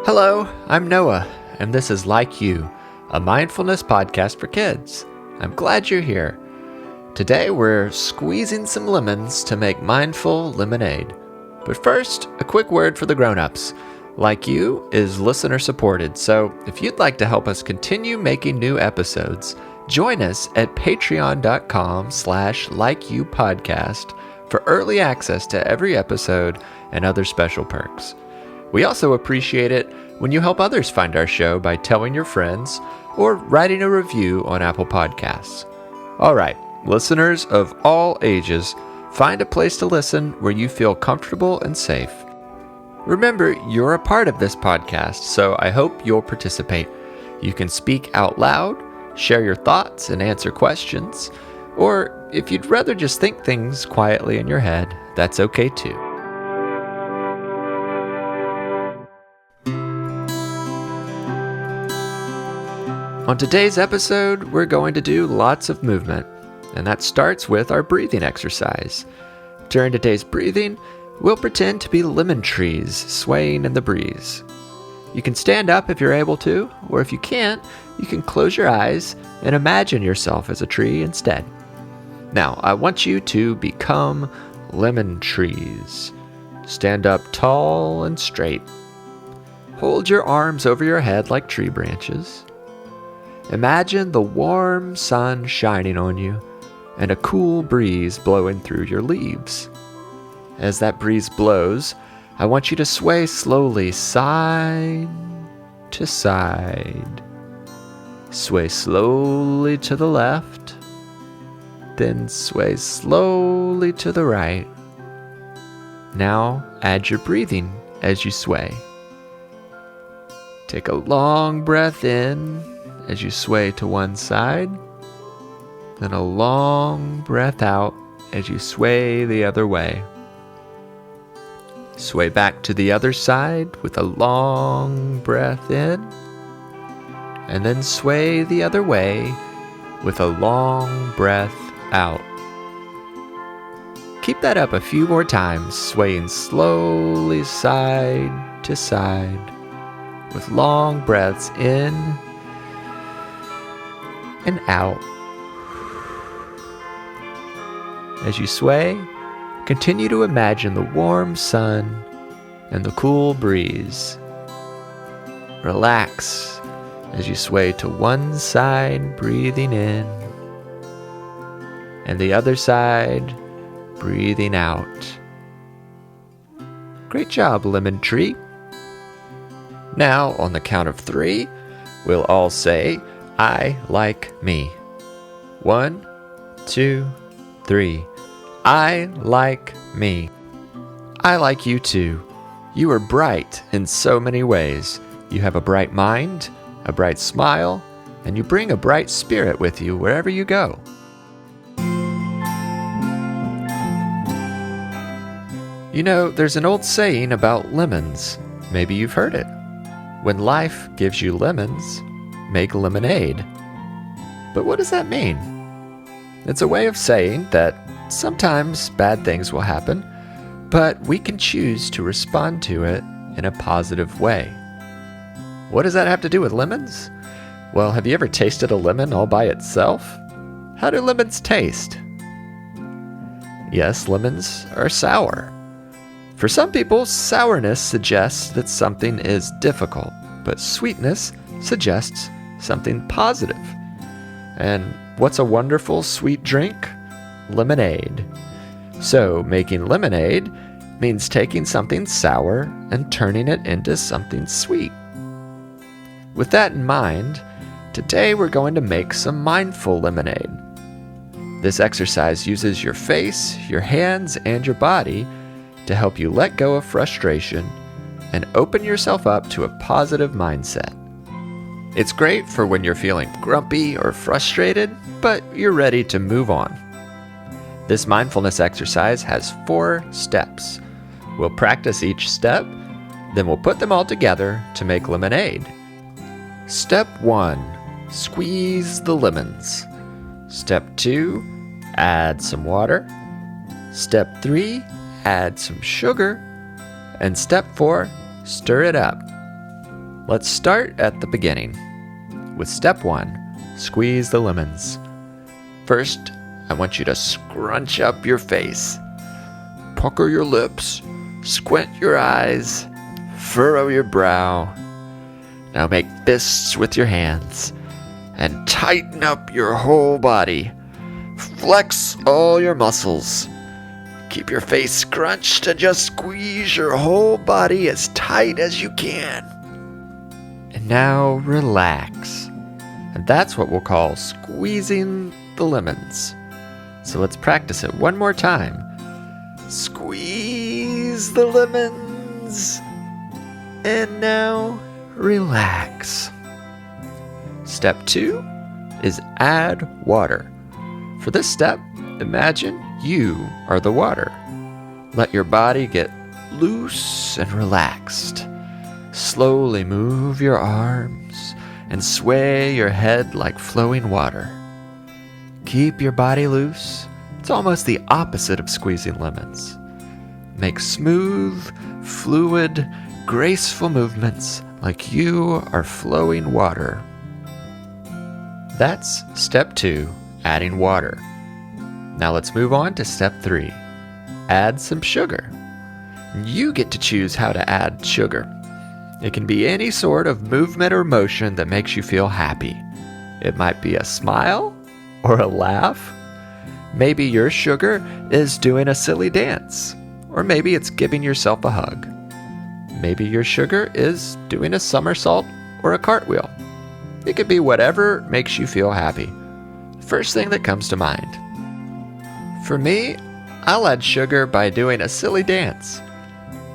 Hello, I'm Noah, and this is Like You, a mindfulness podcast for kids. I'm glad you're here. Today we're squeezing some lemons to make mindful lemonade. But first, a quick word for the grown-ups. Like You is listener supported, so if you'd like to help us continue making new episodes, join us at patreon.com/likeyoupodcast for early access to every episode and other special perks. We also appreciate it when you help others find our show by telling your friends or writing a review on Apple Podcasts. All right, listeners of all ages, find a place to listen where you feel comfortable and safe. Remember, you're a part of this podcast, so I hope you'll participate. You can speak out loud, share your thoughts, and answer questions. Or if you'd rather just think things quietly in your head, that's okay too. On today's episode, we're going to do lots of movement, and that starts with our breathing exercise. During today's breathing, we'll pretend to be lemon trees swaying in the breeze. You can stand up if you're able to, or if you can't, you can close your eyes and imagine yourself as a tree instead. Now, I want you to become lemon trees. Stand up tall and straight. Hold your arms over your head like tree branches. Imagine the warm sun shining on you and a cool breeze blowing through your leaves. As that breeze blows, I want you to sway slowly side to side. Sway slowly to the left, then sway slowly to the right. Now add your breathing as you sway. Take a long breath in as you sway to one side, then a long breath out as you sway the other way. Sway back to the other side with a long breath in, and then sway the other way with a long breath out. Keep that up a few more times, swaying slowly side to side with long breaths in and out. As you sway, continue to imagine the warm sun and the cool breeze. Relax as you sway to one side, breathing in, and the other side, breathing out. Great job, lemon tree. Now, on the count of 3, we'll all say, I like me. 1, 2, 3. I like me. I like you too. You are bright in so many ways. You have a bright mind, a bright smile, and you bring a bright spirit with you wherever you go. You know, there's an old saying about lemons. Maybe you've heard it. When life gives you lemons, make lemonade. But what does that mean? It's a way of saying that sometimes bad things will happen, but we can choose to respond to it in a positive way. What does that have to do with lemons? Well, have you ever tasted a lemon all by itself? How do lemons taste? Yes, lemons are sour. For some people, sourness suggests that something is difficult, but sweetness suggests something positive. And what's a wonderful sweet drink? Lemonade. So making lemonade means taking something sour and turning it into something sweet. With that in mind, today we're going to make some mindful lemonade. This exercise uses your face, your hands, and your body to help you let go of frustration and open yourself up to a positive mindset. It's great for when you're feeling grumpy or frustrated, but you're ready to move on. This mindfulness exercise has 4 steps. We'll practice each step, then we'll put them all together to make lemonade. Step 1, squeeze the lemons. Step 2, add some water. Step 3, add some sugar. And step 4, stir it up. Let's start at the beginning with step 1, squeeze the lemons. First, I want you to scrunch up your face, pucker your lips, squint your eyes, furrow your brow. Now make fists with your hands and tighten up your whole body. Flex all your muscles. Keep your face scrunched and just squeeze your whole body as tight as you can. And now relax. And that's what we'll call squeezing the lemons. So let's practice it one more time. Squeeze the lemons. And now relax. Step 2 is add water. For this step, imagine you are the water. Let your body get loose and relaxed. Slowly move your arms and sway your head like flowing water. Keep your body loose. It's almost the opposite of squeezing lemons. Make smooth, fluid, graceful movements like you are flowing water. That's step 2, adding water. Now let's move on to step 3, add some sugar. You get to choose how to add sugar. It can be any sort of movement or motion that makes you feel happy. It might be a smile or a laugh. Maybe your sugar is doing a silly dance, or maybe it's giving yourself a hug. Maybe your sugar is doing a somersault or a cartwheel. It could be whatever makes you feel happy. First thing that comes to mind. For me, I'll add sugar by doing a silly dance.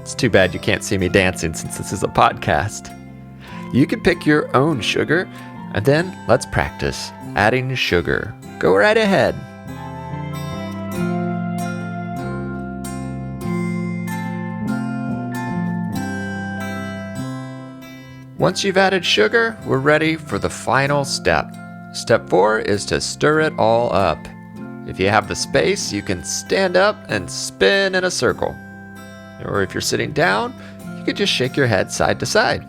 It's too bad you can't see me dancing since this is a podcast. You can pick your own sugar, and then let's practice adding sugar. Go right ahead. Once you've added sugar, we're ready for the final step. Step 4 is to stir it all up. If you have the space, you can stand up and spin in a circle. Or if you're sitting down, you could just shake your head side to side.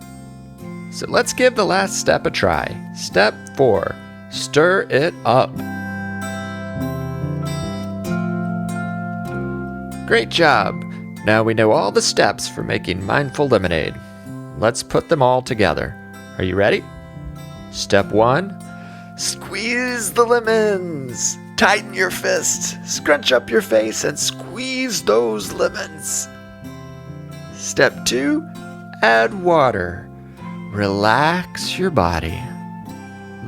So let's give the last step a try. Step 4, stir it up. Great job! Now we know all the steps for making mindful lemonade. Let's put them all together. Are you ready? Step 1, squeeze the lemons. Tighten your fist, scrunch up your face, and squeeze those lemons. Step 2, add water. Relax your body.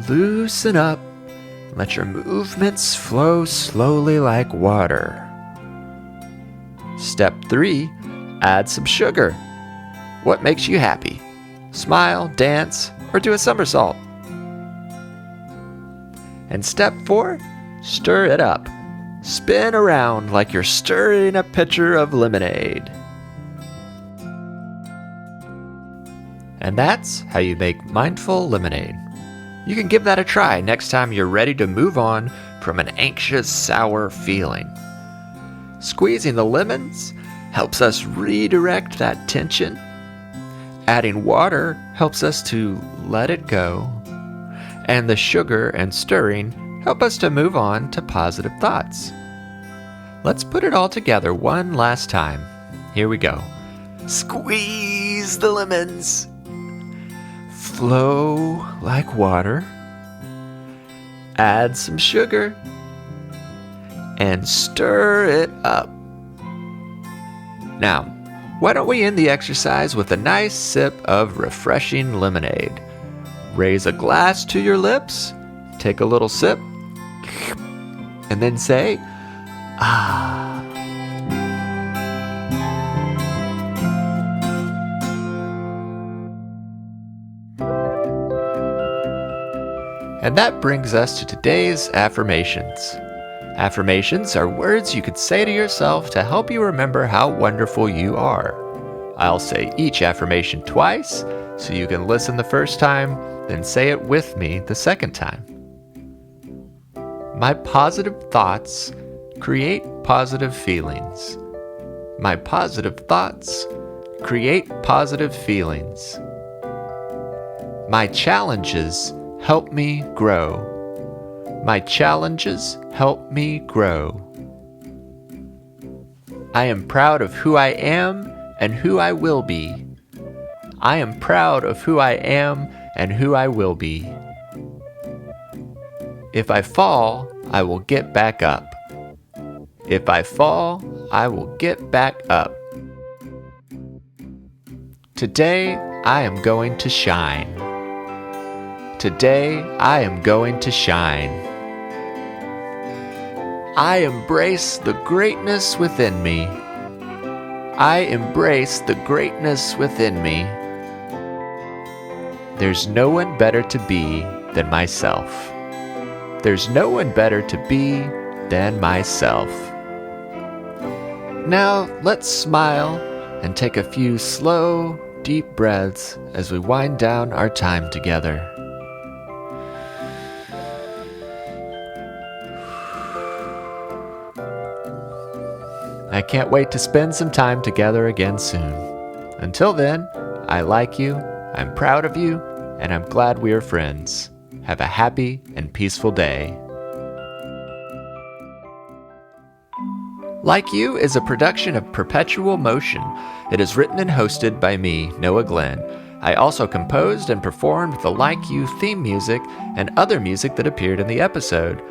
Loosen up. Let your movements flow slowly like water. Step 3, add some sugar. What makes you happy? Smile, dance, or do a somersault. And step 4, stir it up. Spin around like you're stirring a pitcher of lemonade. And that's how you make mindful lemonade. You can give that a try next time you're ready to move on from an anxious, sour feeling. Squeezing the lemons helps us redirect that tension. Adding water helps us to let it go. And the sugar and stirring help us to move on to positive thoughts. Let's put it all together one last time. Here we go. Squeeze the lemons. Flow like water. Add some sugar. And stir it up. Now, why don't we end the exercise with a nice sip of refreshing lemonade? Raise a glass to your lips, take a little sip, and then say, ah. And that brings us to today's affirmations. Affirmations are words you could say to yourself to help you remember how wonderful you are. I'll say each affirmation twice, so you can listen the first time, then say it with me the second time. My positive thoughts create positive feelings. My positive thoughts create positive feelings. My challenges help me grow. My challenges help me grow. I am proud of who I am and who I will be. I am proud of who I am and who I will be. If I fall, I will get back up. If I fall, I will get back up. Today, I am going to shine. Today, I am going to shine. I embrace the greatness within me. I embrace the greatness within me. There's no one better to be than myself. There's no one better to be than myself. Now, let's smile and take a few slow, deep breaths as we wind down our time together. I can't wait to spend some time together again soon. Until then, I like you, I'm proud of you, and I'm glad we are friends. Have a happy and peaceful day. Like You is a production of Perpetual Motion. It is written and hosted by me, Noah Glenn. I also composed and performed the Like You theme music and other music that appeared in the episode.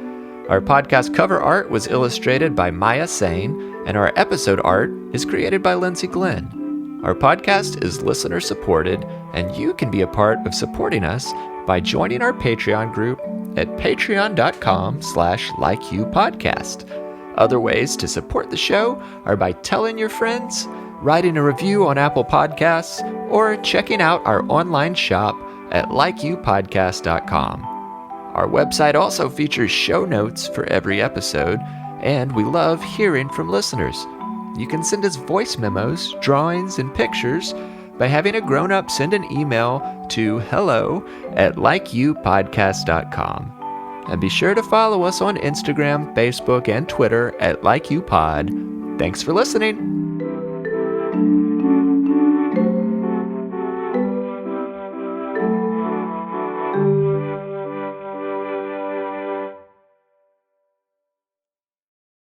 Our podcast cover art was illustrated by Maya Sane, and our episode art is created by Lindsay Glenn. Our podcast is listener supported, and you can be a part of supporting us by joining our Patreon group at patreon.com/likeyoupodcast. Other ways to support the show are by telling your friends, writing a review on Apple Podcasts, or checking out our online shop at likeyoupodcast.com. Our website also features show notes for every episode, and we love hearing from listeners. You can send us voice memos, drawings, and pictures by having a grown-up send an email to hello@likeyoupodcast.com. And be sure to follow us on Instagram, Facebook, and Twitter at LikeYouPod. Thanks for listening.